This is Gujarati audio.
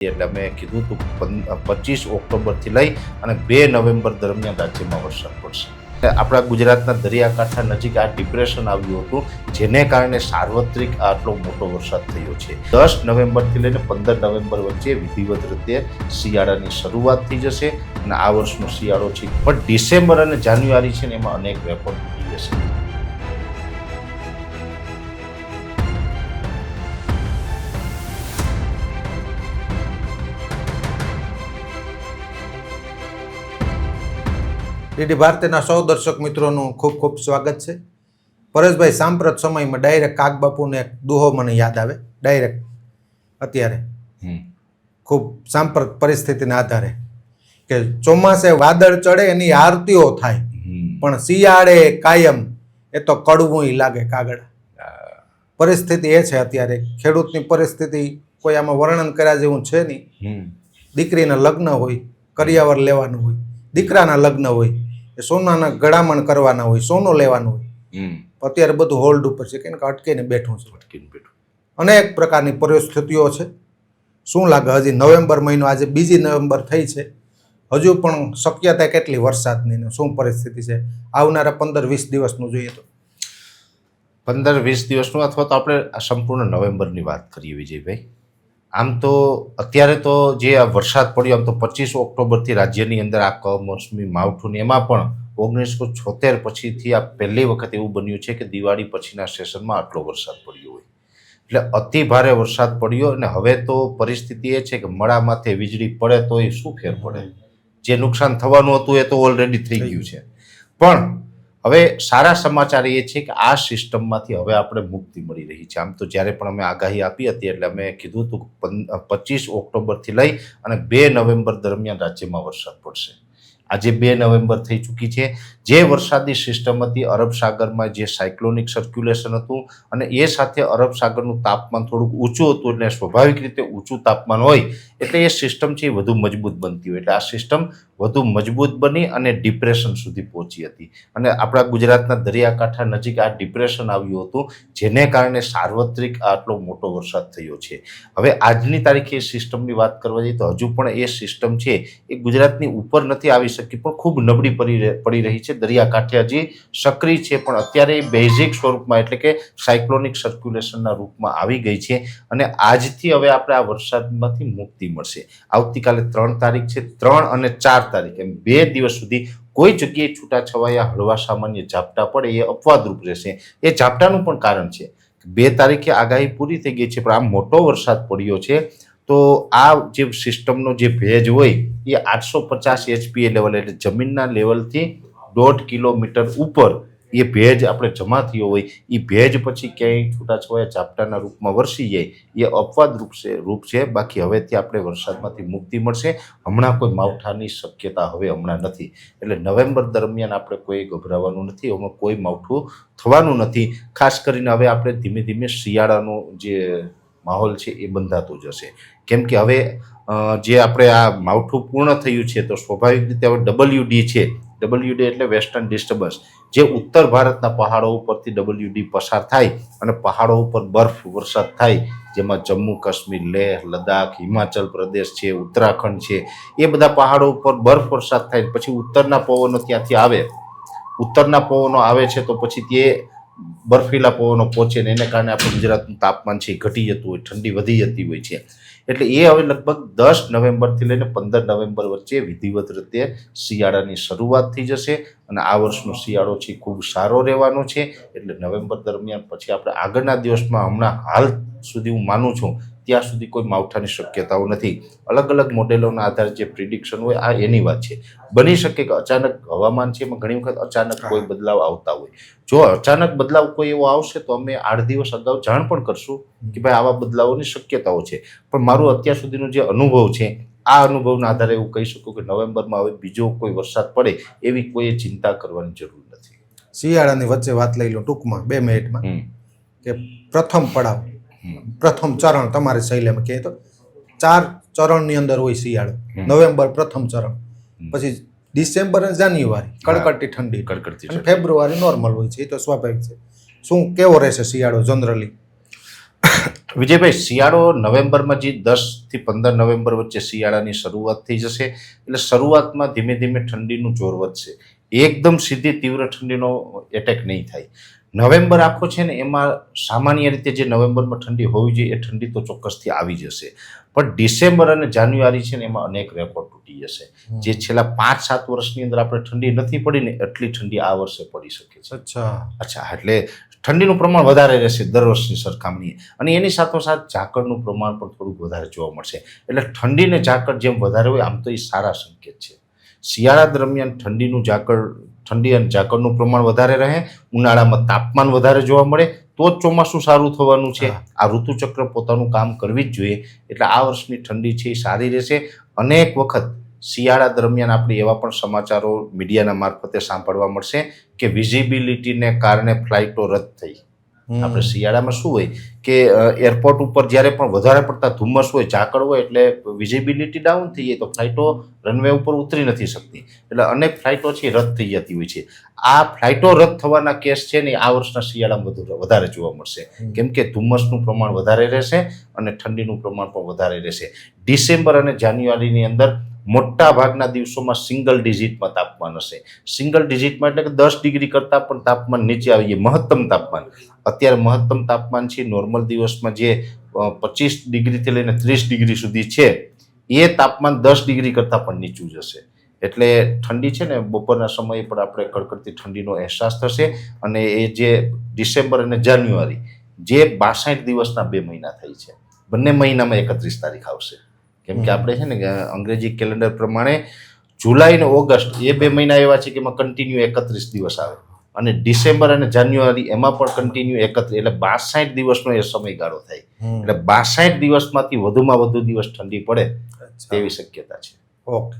એટલે અમે કીધું હતું 25 ઓક્ટોબરથી લઈ અને 2 નવેમ્બર દરમિયાન રાજ્યમાં વરસાદ પડશે. આપણા ગુજરાતના દરિયાકાંઠા નજીક આ ડિપ્રેશન આવ્યું હતું, જેને કારણે સાર્વત્રિક આટલો મોટો વરસાદ થયો છે. 10 નવેમ્બરથી લઈને 15 નવેમ્બર વચ્ચે વિધિવત રીતે શિયાળાની શરૂઆત થઈ જશે અને આ વર્ષનો શિયાળો છે. પણ ડિસેમ્બર અને જાન્યુઆરી છે ને એમાં અનેક રેકોર્ડ તૂટી જશે. ડીડી ભારતીના સૌ દર્શક મિત્રોનું ખૂબ ખૂબ સ્વાગત છે. પરેશભાઈ, સાંપ્રત સમયમાં ડાયરેક્ટ કાગબાપુને એક દુહો મને યાદ આવે. ડાયરેક્ટ અત્યારે ખૂબ સાંપ્રત પરિસ્થિતિના આધારે કે ચોમાસે વાદળ ચડે એની આરતીઓ થાય, પણ શિયાળે કાયમ એ તો કડવું લાગે કાગળ. પરિસ્થિતિ એ છે અત્યારે. ખેડૂતની પરિસ્થિતિ કોઈ આમાં વર્ણન કર્યા જેવું છે નહીં. દીકરીના લગ્ન હોય, કરિયાવર લેવાનું હોય, દીકરાના લગ્ન હોય, સોનાના ગળામણ કરવાના હોય, સોનું લેવાનું હોય. અત્યારે બધું હોલ્ડ ઉપર છે, કેમ કે અટકીને બેઠું છે. અનેક પ્રકારની પરિસ્થિતિઓ છે. શું લાગે, હજી નવેમ્બર મહિનો, આજે 2 નવેમ્બર થઈ છે, હજુ પણ શક્યતા કેટલી વરસાદની? શું પરિસ્થિતિ છે આવનારા 15-20 દિવસનું જોઈએ તો? 15-20 દિવસનું અથવા તો આપણે સંપૂર્ણ નવેમ્બરની વાત કરીએ વિજયભાઈ. આમ તો અત્યારે તો જે આ વરસાદ પડ્યો, આમ તો 25 ઓક્ટોબરથી રાજ્યની અંદર આ કમોસમી માવઠું, એમાં પણ 1976 પછીથી આ પહેલી વખત એવું બન્યું છે કે દિવાળી પછીના સેશનમાં આટલો વરસાદ પડ્યો હોય. એટલે અતિ ભારે વરસાદ પડ્યો અને હવે તો પરિસ્થિતિ એ છે કે મળા માથે વીજળી પડે તો એ શું ફેર પડે? જે નુકસાન થવાનું હતું એ તો ઓલરેડી થઈ ગયું છે. પણ હવે સારા સમાચાર એ છે કે આ સિસ્ટમમાંથી હવે આપણે મુક્તિ મળી રહી છે. આમ તો જ્યારે પણ અમે આગાહી આપી હતી એટલે અમે કીધું હતું કે 25 ઓક્ટોબરથી લઈ અને 2 નવેમ્બર દરમિયાન રાજ્યમાં વરસાદ પડશે. આજે 2 નવેમ્બર થઈ ચૂકી છે. જે વરસાદી સિસ્ટમ હતી, અરબ સાગરમાં જે સાયક્લોનિક સર્ક્યુલેશન હતું અને એ સાથે અરબ સાગરનું તાપમાન થોડુંક ઊંચું હતું, એટલે સ્વાભાવિક રીતે ઊંચું તાપમાન હોય એટલે એ સિસ્ટમ છે એ વધુ મજબૂત બનતી હોય. એટલે આ સિસ્ટમ વધુ મજબૂત બની અને ડિપ્રેશન સુધી પહોંચી હતી અને આપણા ગુજરાતના દરિયાકાંઠા નજીક આ ડિપ્રેશન આવ્યું હતું, જેને કારણે સાર્વત્રિક આટલો મોટો વરસાદ થયો છે. હવે આજની તારીખે એ સિસ્ટમની વાત કરવા જઈએ તો હજુ પણ એ સિસ્ટમ છે એ ગુજરાતની ઉપર નથી આવી શકી, પણ ખૂબ નબળી પડી રહી છે. દરિયાકાંઠે હજી સક્રિય છે, પણ અત્યારે બેઝિક સ્વરૂપમાં એટલે કે સાયક્લોનિક સર્ક્યુલેશનના રૂપમાં આવી ગઈ છે અને આજથી હવે આપણે આ વરસાદમાંથી મુક્તિ મળશે. આવતીકાલે 3 તારીખ છે, 3 અને 4 તારીખ એમ 2 દિવસ સુધી કોઈ જગ્યાએ છૂટાછવાયા હળવા સામાન્ય ઝાપટા પડે એ અપવાદરૂપ રહેશે. એ ઝાપટાનું પણ કારણ છે 2 તારીખે આગાહી પૂરી થઈ ગઈ છે, પણ આ મોટો વરસાદ પડ્યો છે તો આ જે સિસ્ટમનો જે ભેજ હોય એ 850 HPA લેવલ એટલે જમીનના લેવલથી 1.5 કિલોમીટર ઉપર એ ભેજ આપણે જમા થયો હોય, એ ભેજ પછી ક્યાંય છૂટાછવાયા ઝાપટાના રૂપમાં વરસી જાય એ અપવાદ રૂપ છે. બાકી હવેથી આપણે વરસાદમાંથી મુક્તિ મળશે. હમણાં કોઈ માવઠાની શક્યતા હવે હમણાં નથી. એટલે નવેમ્બર દરમિયાન આપણે કોઈ ગભરાવાનું નથી, હમણાં કોઈ માવઠું થવાનું નથી. ખાસ કરીને હવે આપણે ધીમે ધીમે શિયાળાનો જે માહોલ છે એ બંધાતો જશે, કેમ કે હવે જે આપણે આ માવઠું પૂર્ણ થયું છે તો સ્વાભાવિક રીતે હવે WD છે. WD એટલે વેસ્ટર્ન ડિસ્ટર્બન્સ, જે ઉત્તર ભારતના પહાડો ઉપરથી WD પસાર થાય અને પહાડો ઉપર બરફ વરસાદ થાય, જેમાં જમ્મુ કાશ્મીર, લેહ, લદ્દાખ, હિમાચલ પ્રદેશ છે, ઉત્તરાખંડ છે, એ બધા પહાડો ઉપર બરફ વરસાદ થાય. પછી ઉત્તરના પવનો ત્યાંથી આવે, ઉત્તરના પવનો આવે છે તો પછી તે બર્ફીલા પવનો પહોંચે ને એને કારણે આપણે ગુજરાતનું તાપમાન છે ઘટી જતું હોય, ઠંડી વધી જતી હોય છે. એટલે એ હવે લગભગ 10 નવેમ્બરથી લઈને 15 નવેમ્બર વચ્ચે વિધિવત રીતે શિયાળાની શરૂઆત થઈ જશે અને આ વર્ષનો શિયાળો છે ખૂબ સારો રહેવાનો છે. એટલે નવેમ્બર દરમિયાન પછી આપણે આગળના દિવસમાં, હમણાં હાલ સુધી હું માનું છું ત્યાં સુધી કોઈ માવઠાની શક્યતાઓ નથી. અલગ અલગ મોડેલોના આધારે જે પ્રિડિક્શન હોય આ એની વાત છે. બની શકે કે અચાનક હવામાન છે એમાં ઘણી વખત અચાનક કોઈ બદલાવ આવતા હોય. જો અચાનક બદલાવ કોઈ એવો આવશે તો અમે 8 દિવસ અગાઉ જાણ પણ કરશું કે ભાઈ આવા બદલાવોની શક્યતાઓ છે. પણ મારું અત્યાર સુધીનો જે અનુભવ છે, આ અનુભવના આધારે એવું કહી શકું કે નવેમ્બરમાં હવે બીજો કોઈ વરસાદ પડે એવી કોઈ ચિંતા કરવાની જરૂર નથી. શિયાળાની વચ્ચે વાત લઈ લો ટૂંકમાં 2 મિનિટમાં કે પ્રથમ પડાવ, પ્રથમ ચરણ તમારે શૈલીમાં કહે તો 4 ચરણની અંદર હોય શિયાળો. નવેમ્બર પ્રથમ ચરણ, પછી ડિસેમ્બર અને જાન્યુઆરી કડકડતી ઠંડી, અને ફેબ્રુઆરી નોર્મલ હોય છે, એ તો સ્વાભાવિક છે. શું કેવો રહેશે શિયાળો જનરલી? વિજયભાઈ, શિયાળો નવેમ્બરમાં જે 10 થી 15 નવેમ્બર વચ્ચે શિયાળાની શરૂઆત થઈ જશે. એટલે શરૂઆતમાં ધીમે ધીમે ઠંડીનું જોર વધશે. એકદમ સીધી તીવ્ર ઠંડીનો એટેક નહીં થાય. નવેમ્બર આખો છે ને એમાં સામાન્ય રીતે જે નવેમ્બરમાં ઠંડી હોવી જોઈએ એ ઠંડી તો ચોક્કસથી આવી જશે. પણ ડિસેમ્બર અને જાન્યુઆરી છે ને એમાં અનેક રેકોર્ડ તૂટી જશે. જે છેલ્લા 5-7 વર્ષની અંદર આપણે ઠંડી નથી પડી ને એટલી ઠંડી આ વર્ષે પડી શકે છે. અચ્છા, એટલે ઠંડીનું પ્રમાણ વધારે રહેશે દર વર્ષની સરખામણીએ. અને એની સાથોસાથ ઝાકળનું પ્રમાણ પણ થોડુંક વધારે જોવા મળશે. એટલે ઠંડી ને ઝાકળ જેમ વધારે હોય આમ તો એ સારા સંકેત છે. શિયાળા દરમિયાન ઠંડી અને ઝાકળનું પ્રમાણ વધારે રહે, ઉનાળામાં તાપમાન વધારે જોવા મળે તો જ ચોમાસું સારું થવાનું છે. આ ઋતુચક્ર પોતાનું કામ કરવી જ જોઈએ. એટલે આ વર્ષની ઠંડી છે એ સારી રહેશે. અનેક વખત શિયાળા દરમિયાન આપણે એવા પણ સમાચારો મીડિયાના મારફતે સાંભળવા મળશે કે વિઝિબિલિટીને કારણે ફ્લાઇટો રદ થઈ. આપણે શિયાળામાં શું હોય કે એરપોર્ટ ઉપર જ્યારે પણ વધારે પડતા ધુમ્મસ હોય, ઝાકળ હોય એટલે વિઝિબિલિટી ડાઉન થઈ જાય તો ફ્લાઇટો રનવે ઉપર ઉતરી નથી શકતી. એટલે અનેક ફ્લાઇટો છે રદ થઈ જતી હોય છે. આ ફ્લાઇટો રદ થવાના કેસ છે ને આ વર્ષના શિયાળામાં વધારે જોવા મળશે. કેમ કે ધુમ્મસનું પ્રમાણ વધારે રહેશે અને ઠંડીનું પ્રમાણ પણ વધારે રહેશે. ડિસેમ્બર અને જાન્યુઆરીની અંદર મોટા ભાગના દિવસોમાં સિંગલ ડિજિટમાં તાપમાન હશે. સિંગલ ડિજિટમાં એટલે કે 10 ડિગ્રી કરતાં પણ તાપમાન નીચે આવી જાય. મહત્તમ તાપમાન અત્યારે મહત્તમ તાપમાન છે નોર્મલ દિવસમાં જે 25 ડિગ્રીથી લઈને 30 ડિગ્રી સુધી છે એ તાપમાન 10 ડિગ્રી કરતાં પણ નીચું જશે. એટલે ઠંડી છે ને બપોરના સમયે પણ આપણે કડકડતી ઠંડીનો અહેસાસ થશે. અને એ જે ડિસેમ્બર અને જાન્યુઆરી જે 62 દિવસના 2 મહિના થઈ છે, બંને મહિનામાં 31 તારીખ આવશે. કેમ કે આપણે છે ને અંગ્રેજી કેલેન્ડર પ્રમાણે જુલાઈ અને ઓગસ્ટ એ 2 મહિના એવા છે કે એમાં કન્ટિન્યુ 31 દિવસ આવે. અને ડિસેમ્બર અને જાન્યુઆરી એમાં પણ કન્ટિન્યુ 31, એટલે 62 દિવસનો એ સમયગાળો થાય. એટલે 62 દિવસમાંથી વધુમાં વધુ દિવસ ઠંડી પડે તેવી શક્યતા છે. ઓકે.